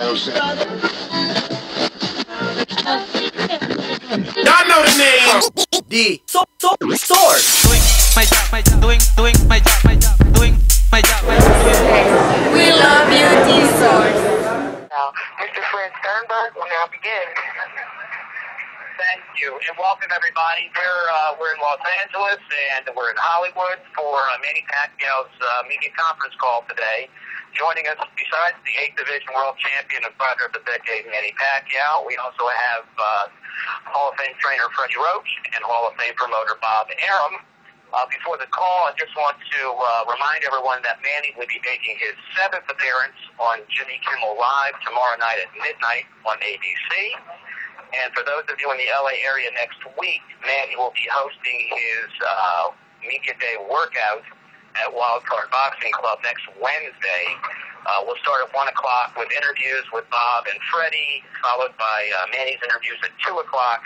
Y'all know the name. D. Source. Doing my job. We love you, D-Source. Now, Mr. Fred Sternberg will now begin. Thank you, and welcome everybody. We're in Los Angeles and we're in Hollywood for Manny Pacquiao's media conference call today. Joining us, besides the 8th Division World Champion and Fighter of the Decade, Manny Pacquiao, we also have Hall of Fame trainer Freddie Roach and Hall of Fame promoter Bob Arum. Before the call, I just want to remind everyone that Manny will be making his 7th appearance on Jimmy Kimmel Live tomorrow night at midnight on ABC. And for those of you in the LA area next week, Manny will be hosting his Media Day workout at Wildcard Boxing Club next Wednesday. We'll start at 1 o'clock with interviews with Bob and Freddie, followed by Manny's interviews at 2 o'clock,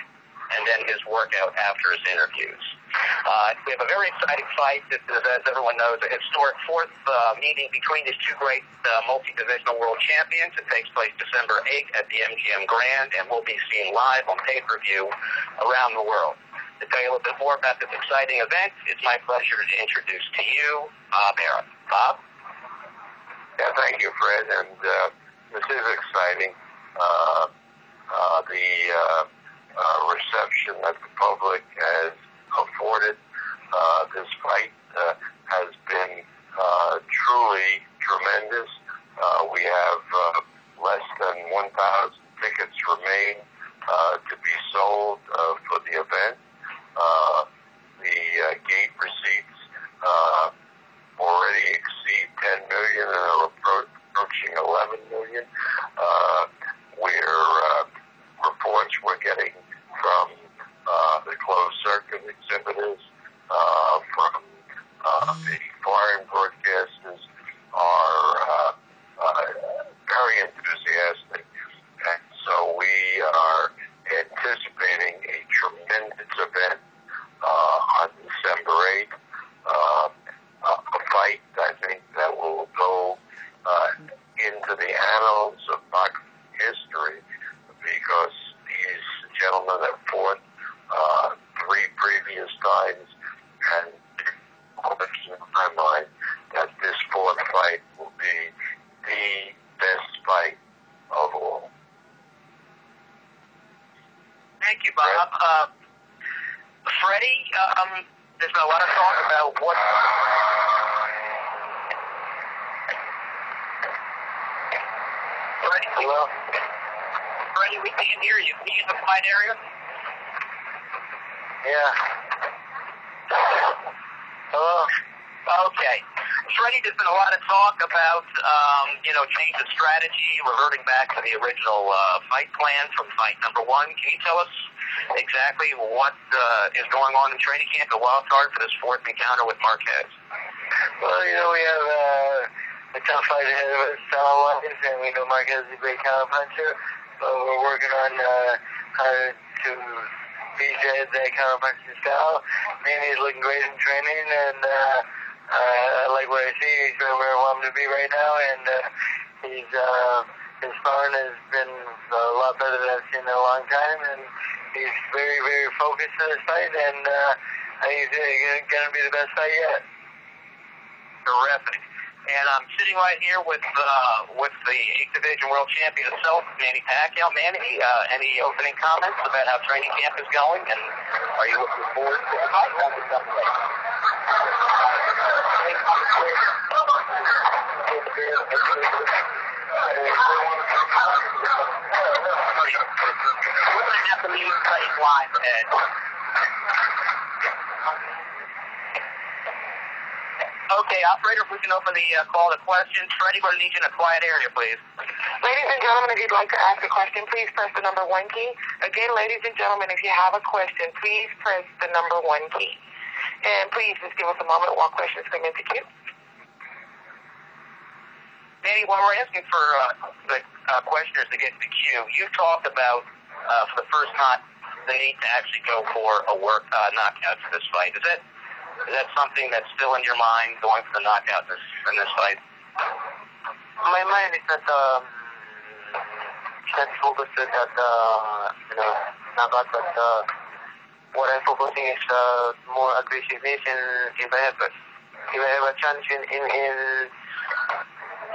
and then his workout after his interviews. We have a very exciting fight. This is, as everyone knows, a historic 4th meeting between these two great multi-divisional world champions. It takes place December 8th at the MGM Grand, and will be seen live on pay-per-view around the world. To tell you a little bit more about this exciting event, it's my pleasure to introduce to you Bob Arum. Bob? Yeah, thank you, Fred. And this is exciting. The reception that the public has afforded this fight has been truly tremendous. We have less than 1,000 tickets remain to be sold for the event. The gate receipts already exceed 10 million and are approaching 11 million. Reports we're getting from the closed circuit exhibitors, from the foreign broadcasters are very enthusiastic. And so we are anticipating a tremendous event on December 8th. A fight, I think, that will go into the annals of boxing history, because these gentlemen have fought 3 previous times, and in my mind that this 4th fight will be the best fight of all. Thank you, Bob. Freddie, there's been a lot of talk about what... Freddie, Hello? Freddie, we can't hear you. Can you get the fight area? Yeah. Hello? Okay. Freddie, there's been a lot of talk about, change of strategy, reverting back to the original fight plan from fight number 1. Can you tell us exactly what is going on in training camp at Wild Card for this 4th encounter with Marquez? Well, we have a tough fight ahead of us, style-wise, and we know Marquez is a great counter-puncher, but we're working on how to beat that counter-punching style. Manny's looking great in training, and I like what I see. He's where I want him to be right now, and his sparring has been a lot better than I've seen in a long time, and he's very, very focused in this fight, and I think he's going to be the best fight yet. Terrific. And I'm sitting right here with the 8th Division World Champion himself, Manny Pacquiao. Manny, any opening comments about how training camp is going, and are you looking forward to the fight? We're going to have to leave Freddie live ahead. Okay, operator, if we can open the call to questions. Freddie, we're going to need you in a quiet area, please. Ladies and gentlemen, if you'd like to ask a question, please press the number 1 key. Again, ladies and gentlemen, if you have a question, please press the number 1 key. And please just give us a moment while questions come into queue. Manny, while we're asking for the questioners to get to the queue, you talked about, for the first time, the need to actually go for a knockout for this fight. Is that something that's still in your mind, going for the knockout in this fight? My mind is not can't focus on that, knockout, but what I'm focusing is more aggressiveness, and if I have a chance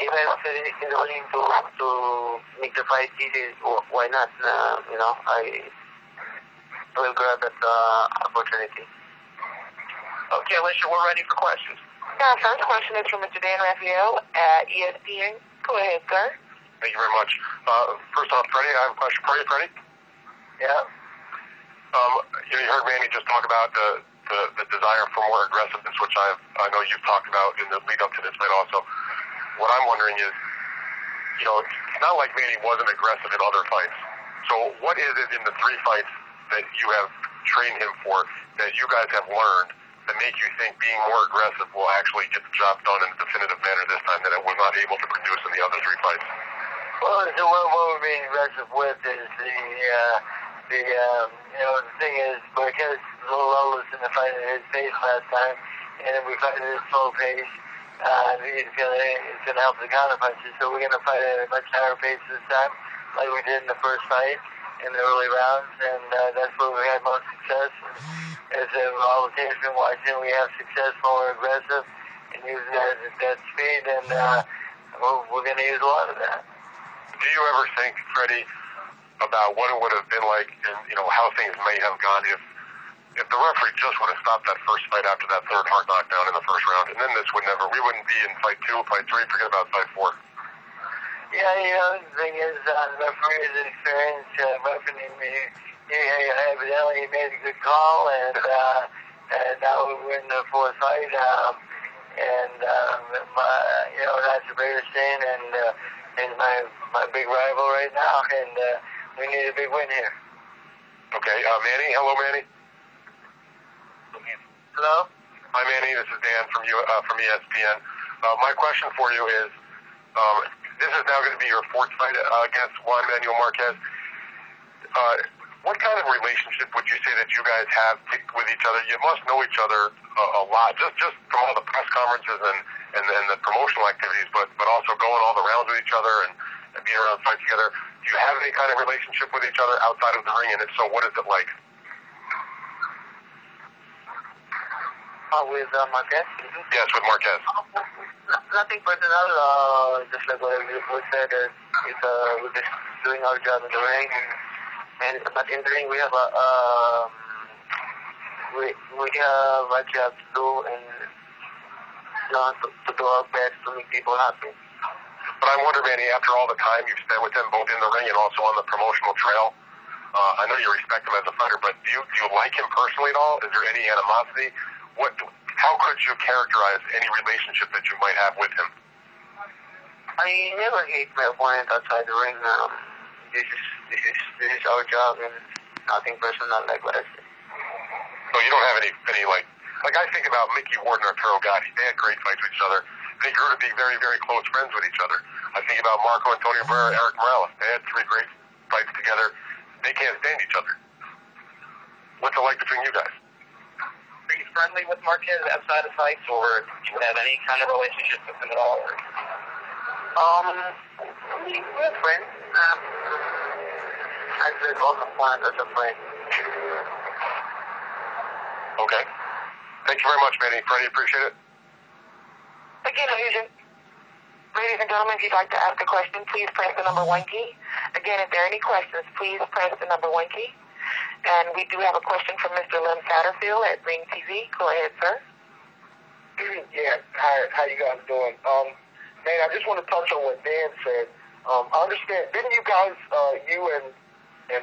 if I have in the ring to make the fight easy, why not? I will grab that opportunity. Okay, Alicia, we're ready for questions. Our first question is from Mr. Dan Raphael at ESPN. Go ahead, sir. Thank you very much. First off, Freddie, I have a question for you, Freddie. Yeah. You heard Manny just talk about the desire for more aggressiveness, which I know you've talked about in the lead up to this fight also. What I'm wondering is, it's not like Manny wasn't aggressive in other fights. So what is it in the 3 fights that you have trained him for that you guys have learned that make you think being more aggressive will actually get the job done in a definitive manner this time that it was not able to produce in the other 3 fights? Well, so what we're being aggressive with is the thing is, because a little lowless in the fight at his pace last time, and we fight at his slow pace, it's gonna help the counter punches. So we're gonna fight at a much higher pace this time, like we did in the first fight in the early rounds, and that's where we had most success. As all the teams been watching, we have success more aggressive and using that speed, and we're gonna use a lot of that. Do you ever think, Freddie, about what it would have been like and how things may have gone if the referee just would have stopped that first fight after that third hard knockdown in the first round, and then we wouldn't be in fight 2, fight 3, forget about fight 4. Yeah, the thing is, the referee is an experienced referee. He evidently made a good call, and now we're in the 4th fight, that's a bigger stain, and my big rival right now, and we need a big win here. Okay, Manny. Hello, Manny. Hello? Hi, Manny. This is Dan from ESPN. My question for you is, this is now going to be your 4th fight against Juan Manuel Marquez. What kind of relationship would you say that you guys have with each other? You must know each other a lot, just from all the press conferences and the promotional activities, but also going all the rounds with each other and being around fights together. Do you have any kind of relationship with each other outside of the ring? And if so, what is it like? With Marquez? Yes, with Marquez. Nothing personal, just like what we said, we're just doing our job in the ring, but in the ring we have a job to do, and to do our best to make people happy. But I wonder, Manny, after all the time you've spent with him, both in the ring and also on the promotional trail, I know you respect him as a fighter, but do you like him personally at all? Is there any animosity? How could you characterize any relationship that you might have with him? I never hate my opponent outside the ring. This is our job, and nothing personal like what I said. So you don't have any like I think about Mickey Ward and Arturo Gatti. They had great fights with each other. They grew to be very, very close friends with each other. I think about Marco Antonio Barrera, Eric Morales. They had 3 great fights together. They can't stand each other. What's it like between you guys? Are you friendly with Marquez outside of fights, or do you have any kind of relationship with him at all? We're friends. I said also fine as a friend. Okay. Thank you very much, Manny. Freddie, appreciate it. Again, ladies and gentlemen, if you'd like to ask a question, please press the number 1 key. Again, if there are any questions, please press the number 1 key. And we do have a question from Mr. Lim Satterfield at Ring TV. Go ahead, sir. Yeah, how you guys doing? Man, I just want to touch on what Dan said. I understand, didn't you guys, you and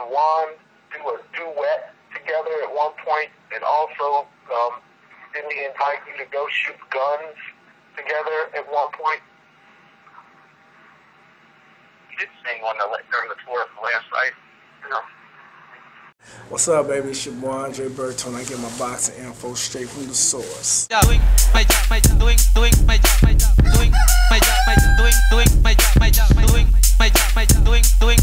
Juan do a duet together at one point? And also, didn't he invite you to go shoot guns together at one point? He did sing one during the tour of the last fight. No. What's up, baby? It's your boy Andre Burton. I get my boxing info straight from the source. Doing my job, doing my job, doing my job, doing my job, doing my job, doing my job, doing